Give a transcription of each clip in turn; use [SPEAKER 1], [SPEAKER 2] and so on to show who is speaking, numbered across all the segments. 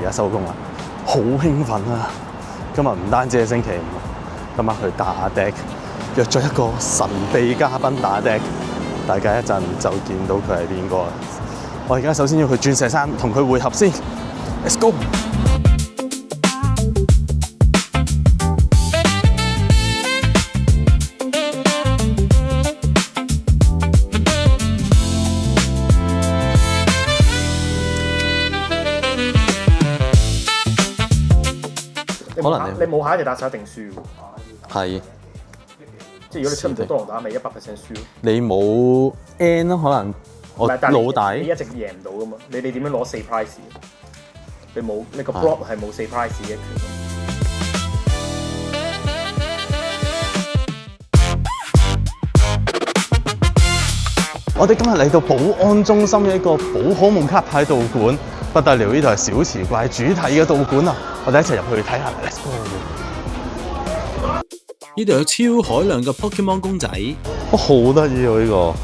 [SPEAKER 1] 而家收工啦，好興奮啊！今日唔單止係星期五，今日去打 deck， 約咗一個神秘嘉賓打 deck， 大家一陣就見到佢係邊個啦。我而家首先要去鑽石山同佢會合先 ，Let's go！可能
[SPEAKER 2] 你冇下一隻打手一定輸喎。
[SPEAKER 1] 係，
[SPEAKER 2] 即係如果你出唔到多龍打，咪100%輸咯。
[SPEAKER 1] 你冇 N 咯，可能我老大。
[SPEAKER 2] 你一直贏唔到噶嘛？你點樣攞4 prize？你個 block 係冇4 prize 嘅權。
[SPEAKER 1] 我哋今日嚟到寶安中心嘅一個寶可夢卡牌道館，不得了！呢度係小池怪主題嘅道館啊！我哋一齊入去睇下 ，Let's go！
[SPEAKER 3] 呢度有超海量嘅 Pokemon 公仔，
[SPEAKER 1] 好得意喎呢個，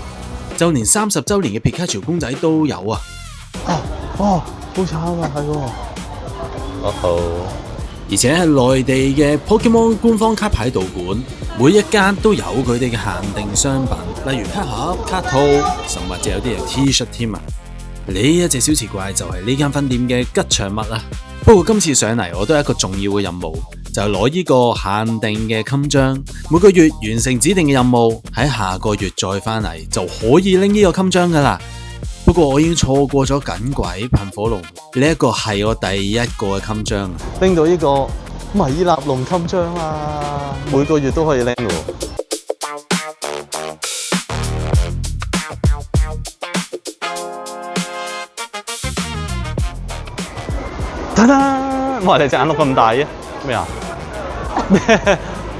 [SPEAKER 3] 就連30週年嘅皮卡丘公仔都有啊！
[SPEAKER 1] 好慘啊，係喎！
[SPEAKER 3] 而且係內地嘅 Pokemon 官方卡牌道館，每一間都有佢哋嘅限定商品，例如卡盒、卡套，甚至有啲係 T-shirt 添啊！呢一隻小池怪就係呢間分店嘅吉祥物啊！不過今次上嚟我都有一個重要嘅任務，就係攞呢個限定嘅襟章，每個月完成指定嘅任務，喺下個月再翻嚟就可以拎呢個襟章噶啦。不過我已經錯過咗緊鬼噴火龍，呢一個係我第一個嘅襟章，
[SPEAKER 1] 拎到呢個米納龍襟章啊！每個月都可以拎喎。噔噔！哇！你隻眼碌咁大嘅咩啊？咩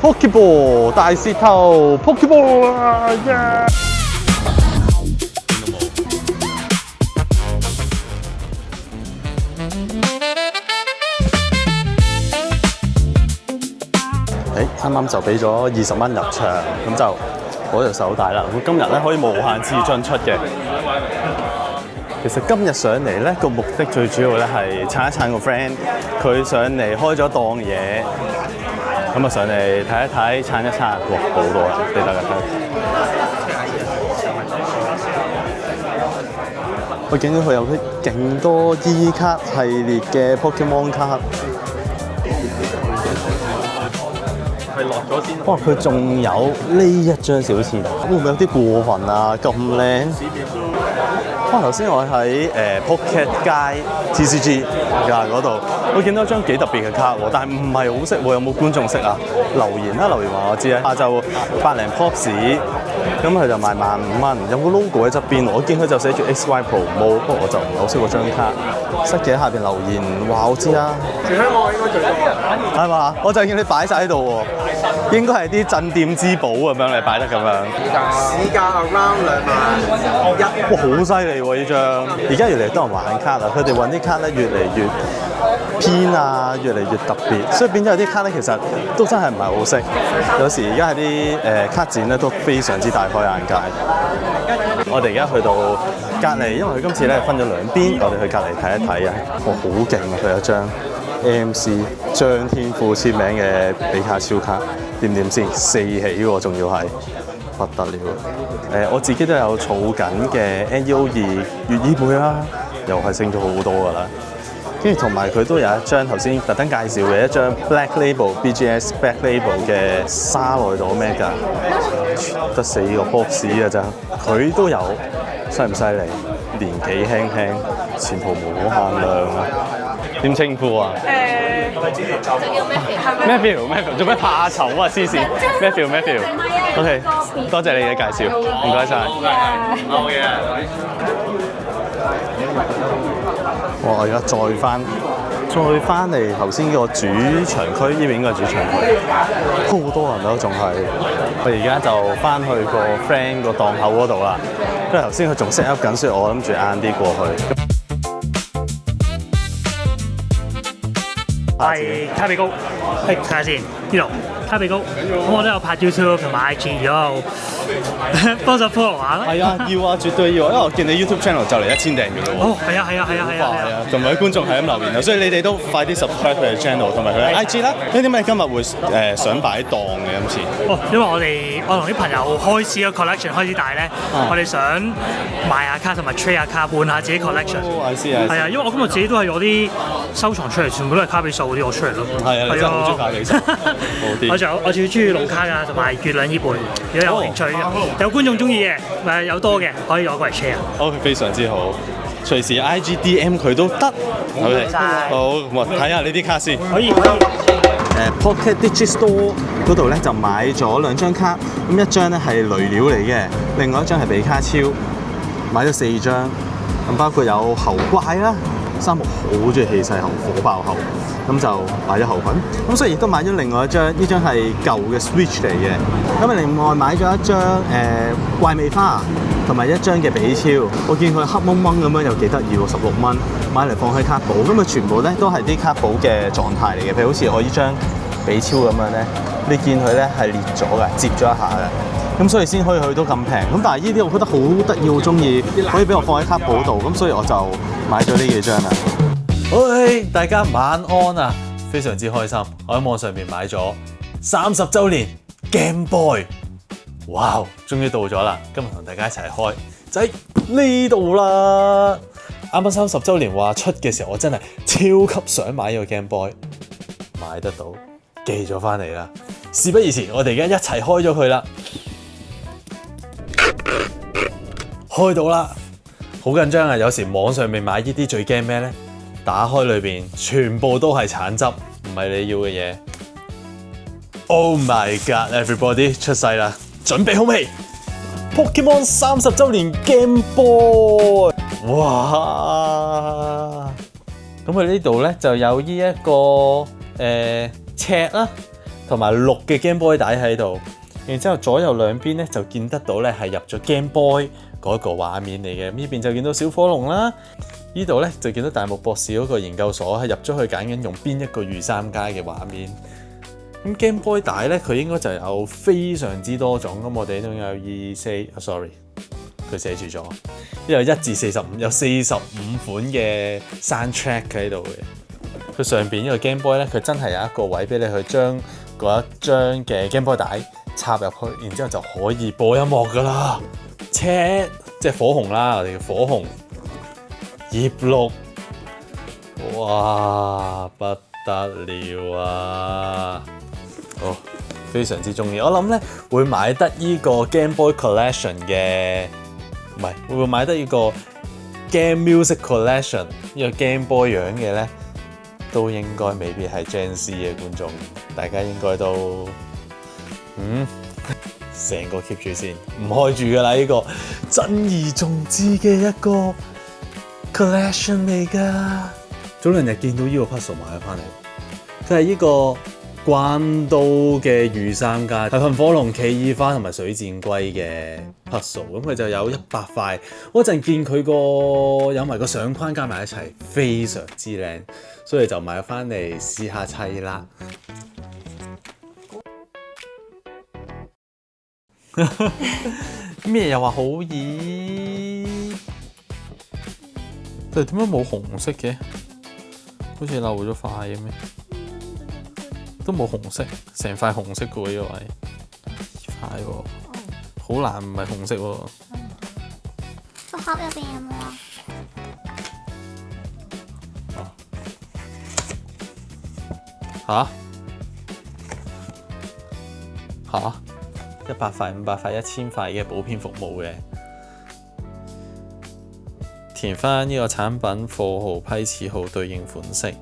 [SPEAKER 1] ？Pokeball 大舌頭 Pokeball 啊！耶！啱啱就俾咗20蚊入場，咁就攞隻手帶啦。咁今日咧可以無限次進出嘅。其實今日上嚟咧個目的最主要咧係撐一撐個 friend， 佢上嚟開咗檔嘢，咁啊上嚟睇一睇，撐一撐，哇好多人，俾大家睇。我見到佢有啲勁多 E 卡系列嘅 Pokemon 卡。係落咗先。哇！佢仲有呢一張小池，會唔會有啲過分啊？咁靚！哇！頭先我喺Pocket 街 TCG 嗰度，我見到一張幾特別嘅卡喎，但係唔係好識喎。有冇觀眾識啊？留言啦，留言話我知啊。下晝百零 Pops， 咁佢就賣15,000蚊，有個 logo 喺側邊，我見佢就寫住 XY Promo， 不過我就唔係好識嗰張卡。識嘅喺下邊留言話我知啊。全香港應該最多係嘛？我就見你擺晒喺度喎，應該係啲鎮店之寶咁樣，你擺得咁樣。
[SPEAKER 4] 市價 around 2萬1。
[SPEAKER 1] 哇！好犀利喎呢張！而家越嚟越多人玩卡啦，佢哋揾啲卡咧越嚟越偏啊，越嚟越特別，所以變咗有啲卡咧其實都真係唔係好識。有時而家喺啲卡展咧都非常之大開眼界。我哋而家去到隔離，因為佢今次咧分咗兩邊，我哋去隔離睇一睇啊！哇，好勁啊！佢有張 MC 張天賦簽名嘅比卡超卡，點先4起喎，仲要係不得了！我自己都有儲緊嘅 NEO2 月依貝啦，又係升咗好多㗎啦。跟住同埋佢都有一張頭先特登介紹嘅一張 Black Label BGS Black Label 嘅沙奈朵咩㗎，得4個 box 㗎咋，佢都有，犀唔犀利？年紀輕輕，前途無可限量啊！點稱呼啊？Matthew，做咩怕醜啊？黐線 ，Matthew，OK， 多謝你嘅介紹，唔該晒。好嘅。我而家再翻嚟頭先個主場區，呢邊應該係主場區，好多人咯，仲係。我而家就翻去個 friend 個檔口嗰度啦，因為頭先佢仲 set up 緊，所以我諗住晏啲過去。
[SPEAKER 5] 係卡比高，睇下先，呢度。卡比高，咁我都有拍 YouTube 同埋 IG，如果幫手 follow 下啦。
[SPEAKER 1] 係啊，要啊，絕對要啊，因為我見你 YouTube channel 就嚟1000訂閱咯喎。
[SPEAKER 5] 哦，係啊，
[SPEAKER 1] 同埋啲觀眾係咁留言啊，所以你哋都快啲 subscribe 佢嘅 channel 同埋佢嘅 IG 啦。呢啲咩今日會想擺檔嘅今次？
[SPEAKER 5] 哦，因為我同啲朋友開始個 collection 開始大咧，我哋想賣下卡同埋 trade 下卡，換下自己 collection。I
[SPEAKER 1] see，
[SPEAKER 5] 係啊，因為我今日自己都係攞啲收藏出嚟，全部都係卡比數嗰啲我出嚟咯。
[SPEAKER 1] 係啊，你真係好中意卡比數，好啲。
[SPEAKER 5] 我最中意龍卡㗎，同埋月亮呢輩。如果有興趣嘅，有觀眾中意嘅，有多嘅可以攞過嚟 share。
[SPEAKER 1] OK，非常之好。隨時 IG DM 佢都得。OK，好，我睇下呢啲卡先。
[SPEAKER 5] 可以。
[SPEAKER 1] Pocket Digit Store 嗰度咧就買咗2張卡，咁一張咧係雷料嚟嘅，另外一張係比卡超，買咗4張，咁包括有猴怪啦，三木好中意氣勢猴，火爆猴，咁就買咗猴菌，咁所以亦都買咗另外一張，呢張係舊嘅 Switch 嚟嘅，咁啊另外買咗一張怪味花。同埋一張嘅比超，我見佢黑掹掹咁樣又幾得意喎，16蚊，買嚟放喺卡簿，咁啊全部咧都係啲卡簿嘅狀態嚟嘅，譬如好似我呢張比超咁樣咧，你見佢咧係裂咗嘅，摺咗一下嘅，咁所以先可以去到咁平。咁但係呢啲我覺得好得意，好中意，可以俾我放喺卡簿度，咁所以我就買咗呢幾張啦。
[SPEAKER 3] 喂，大家晚安啊！非常之開心，我喺網上面買咗30週年 Game Boy。哇！終於到咗啦！今日同大家一齊開就喺呢度啦。啱啱30週年話出嘅時候，我真係超級想買呢個 Game Boy， 買得到，寄咗翻嚟啦。事不宜遲，我哋而家一齊開咗佢啦。開到啦，好緊張啊！有時網上面買呢啲最驚咩呢？打開裏邊全部都係橙汁，唔係你要嘅嘢。Oh my god! Everybody 出世啦！準備好未 ？Pokemon 30週年 Game Boy， 哇！咁佢呢度咧就有呢一個赤啦，同埋綠嘅 Game Boy 帶喺度。然之後左右兩邊咧就見得到咧係入咗 Game Boy 嗰個畫面嚟嘅。呢邊就見到小火龍啦，呢度咧就見到大木博士嗰個研究所係入咗去揀緊用邊一個御三家嘅畫面。咁 Game Boy 帶咧，佢應該就有非常之多種。咁我哋都有sorry，佢寫住咗，有1至45，有45款嘅 soundtrack 喺度嘅。佢上邊呢個 Game Boy 咧，佢真係有一個位俾你去將嗰一張嘅 Game Boy 帶插入去，然之後就可以播音樂噶啦。即係火紅啦，我哋嘅火紅葉綠，哇不得了啊！哦，非常之中意。我諗咧會買得呢個 Game Boy Collection 嘅，唔係會買得呢個 Game Music Collection 呢個 Game Boy 樣嘅咧，都應該未必係 Gen Z 嘅觀眾，大家應該都成個 keep 住先，唔開住噶啦，呢個珍而重之嘅一個 collection 嚟噶。早2日見到呢個 puzzle 買咗翻嚟，佢係呢個關刀嘅御三家，係噴火龍、企鵝花同埋水箭龜嘅 puzzle， 咁佢就有100塊。我嗰陣見佢個有埋個相框加埋一齊，非常之靚，所以就買翻嚟試下砌啦。咩又話好易？但係點解冇紅色嘅？好似漏咗塊咁咩？都冇紅色，成塊紅色嘅喎呢個位，塊喎，好難唔係紅色喎。
[SPEAKER 6] 個盒入邊有冇啊？
[SPEAKER 3] 嚇！100塊、500塊、1000塊嘅補編服務嘅，填翻呢個產品貨號、批次號對應款式，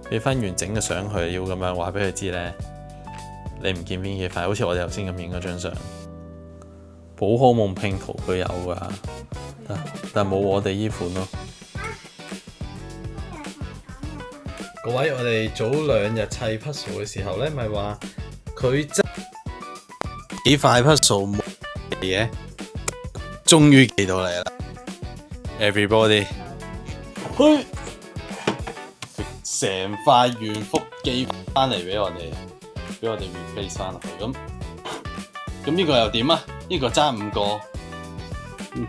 [SPEAKER 3] 俾翻完整嘅相佢，要咁樣話俾佢知咧。你唔見邊幾塊？好似我哋頭先咁影嗰張相，寶可夢 Pinko 佢有㗎，但冇我哋依款咯。各位，我哋早2日砌 puzzle 嘅時候咧，咪話佢真幾塊 puzzle 冇嘅，終於寄到嚟啦 ！Everybody， 成塊原幅寄翻嚟俾我哋。俾我哋 replace 翻落去。咁呢個又點啊？呢個爭5個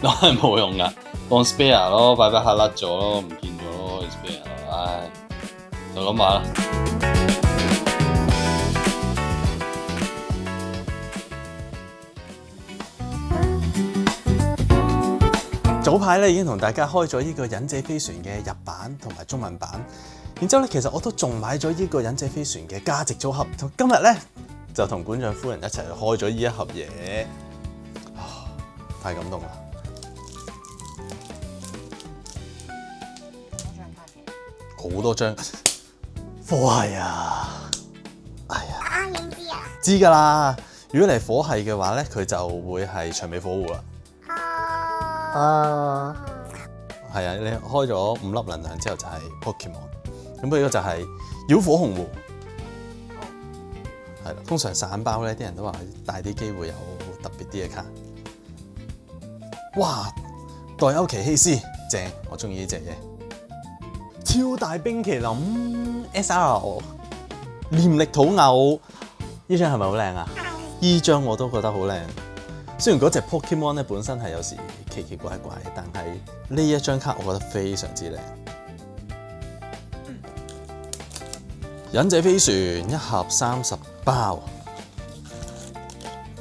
[SPEAKER 3] 都係冇用噶，當 spare 咯，擺下甩咗咯，唔見咗咯 spare 咯，唉，就咁話啦。
[SPEAKER 1] 早排咧已經同大家開咗呢個忍者飛船嘅日版同埋中文版，然之後咧其實我都仲買咗呢個忍者飛船嘅價值組合，今日咧就同館長夫人一齊開咗呢一盒嘢，太感動啦！好多張火系啊！哎呀，
[SPEAKER 6] 已經知啊。
[SPEAKER 1] 知㗎啦！如果你係火系嘅話咧，佢就會係長尾火狐啦。係啊，你開咗5粒能量之後就係 Pokemon， 咁呢個就係妖火紅狐，係啦。通常散包咧，啲人都話大啲機會有特別啲嘅卡。哇！代歐奇希斯正，我中意呢隻嘢。超大冰淇淋 SR 念力土偶，呢張係咪好靚啊？呢張我都覺得好靚。雖然嗰隻 Pokemon 咧本身係有時奇奇怪怪，但係呢一張卡我覺得非常之靚。忍者飛船一盒30包，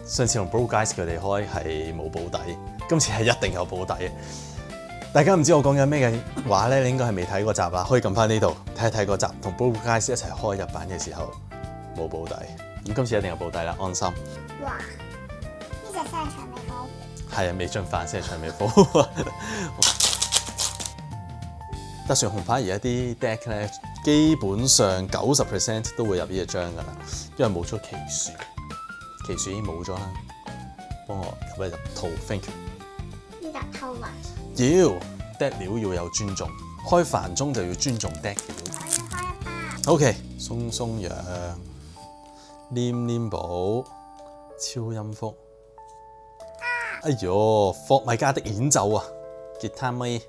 [SPEAKER 1] 上次同 Bro Guys 佢哋開係冇保底，今次係一定有保底嘅。大家唔知我講緊咩嘅話咧，你應該係未睇過集啦，可以撳翻呢度睇一睇個集，同 Bro Guys 一齊開日版嘅時候冇保底，咁今次一定有保底啦，安心。
[SPEAKER 6] 哇！呢隻真係長尾火。
[SPEAKER 1] 係啊，未進化先係長尾火。特殊紅牌而家啲 deck 咧，基本上90% 都會入呢一張㗎啦，因為冇咗奇樹，奇樹已經冇咗啦。幫我入一入套 ，thank you。
[SPEAKER 6] 呢隻偷啊！
[SPEAKER 1] 要 deck 料要有尊重，開繁中就要尊重 deck 料。
[SPEAKER 6] 我要開一包。
[SPEAKER 1] OK，鬆鬆羊、黏黏寶、超音符。哎呦，霍米加的演奏啊！吉他咪、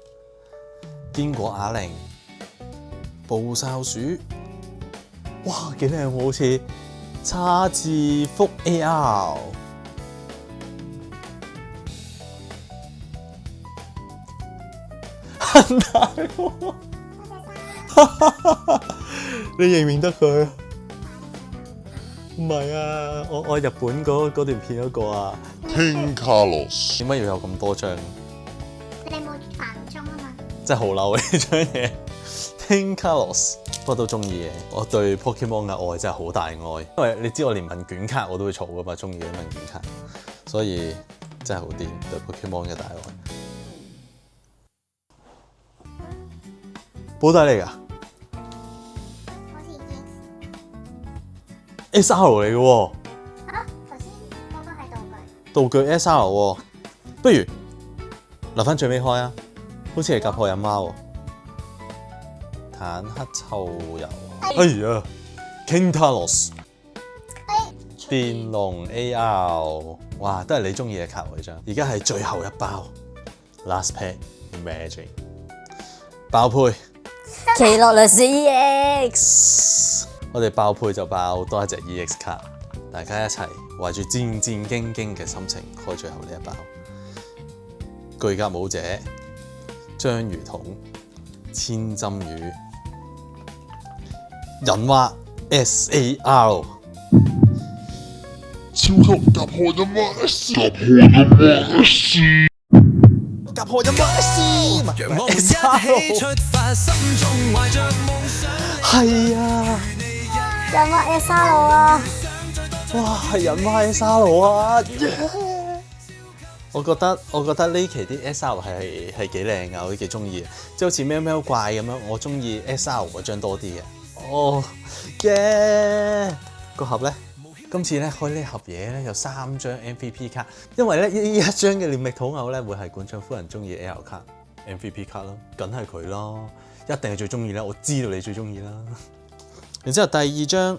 [SPEAKER 1] 堅果啞鈴、暴哨鼠，哇，幾靚喎！好似叉字福 AR， 很大喎！你認唔認得佢？唔係啊，我日本嗰段片嗰個啊。
[SPEAKER 7] King Carlos
[SPEAKER 1] 點解要有咁多張？
[SPEAKER 6] 你冇繁中啊嘛。
[SPEAKER 1] 真係好嬲呢張嘢。King Carlos 不過都中意嘅。我對 Pokemon 嘅愛真係好大愛，因為你知我連問卷卡我都會儲噶嘛，中意啲問卷卡，所以真係好癲對 Pokemon 嘅大愛。保底嚟㗎
[SPEAKER 6] 好似已經。
[SPEAKER 1] ，SR 嚟嘅喎。
[SPEAKER 6] 嚇！頭先嗰個係道具。
[SPEAKER 1] 道具 SR 喎，不如留翻最尾開啊！好似係夾破飲貓喎。坦克臭油，哎呀 ，King Talos，電龍 AR， 哇，都係你中意嘅卡喎呢張。而家係最後一包 ，last pack Magic 爆配，
[SPEAKER 8] 奇洛雷斯 EX，
[SPEAKER 1] 我哋爆配就爆多一隻 EX 卡，大家一齊懷住戰戰兢兢嘅心情開最後呢一包。巨甲武者、章魚筒、千針魚、人蛙 SAR、
[SPEAKER 7] 超級夾破音啊 S， 夾破音啊 S，
[SPEAKER 1] 夾破音啊 S，
[SPEAKER 9] 讓我們一起出發，心中懷着夢想。
[SPEAKER 1] 係啊！
[SPEAKER 8] 人話 SR 啊！
[SPEAKER 1] 哇，係人蛙 SR 啊！我覺得呢期啲 SR 係幾靚㗎，我都幾中意，即係好似喵喵怪咁樣，我中意 SR 嗰張多啲嘅。哦耶！個盒咧，今次咧開呢盒嘢咧有3張 MVP 卡，因為咧呢一張嘅念力土偶咧會係館長夫人中意 L 卡 MVP 卡咯，梗係佢咯，一定係最中意啦，我知道你最中意啦。然之後第二張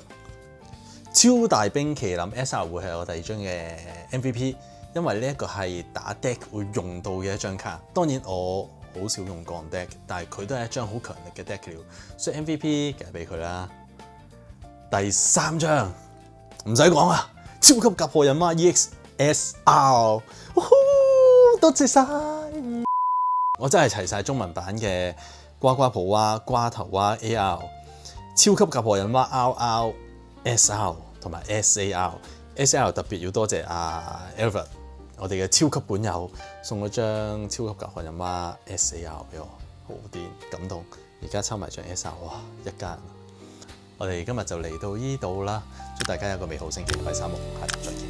[SPEAKER 1] 超大冰淇淋 SR 會係我第2張嘅 MVP。因為呢一個係打 deck 會用到嘅一張卡，當然我好少用鋼 deck，但係佢都係一張好強力嘅 deck 料，所以 MVP 梗係俾佢啦。第3張唔使講啊，超級甲賀忍蛙 EX-SR，多謝晒！我真係齊晒中文版嘅呱呱抱蛙、瓜頭蛙 AR、超級甲賀忍蛙 RR、SR 同埋 SAR。SAR 特別要多謝阿 Albert， 我哋嘅超級本友送咗張超級甲賀忍蛙 SAR 俾我，好癲感動。而家抽埋張 SR， 哇一家人！我哋今日就嚟到呢度啦，祝大家有個美好星期，我係三木，下集再見。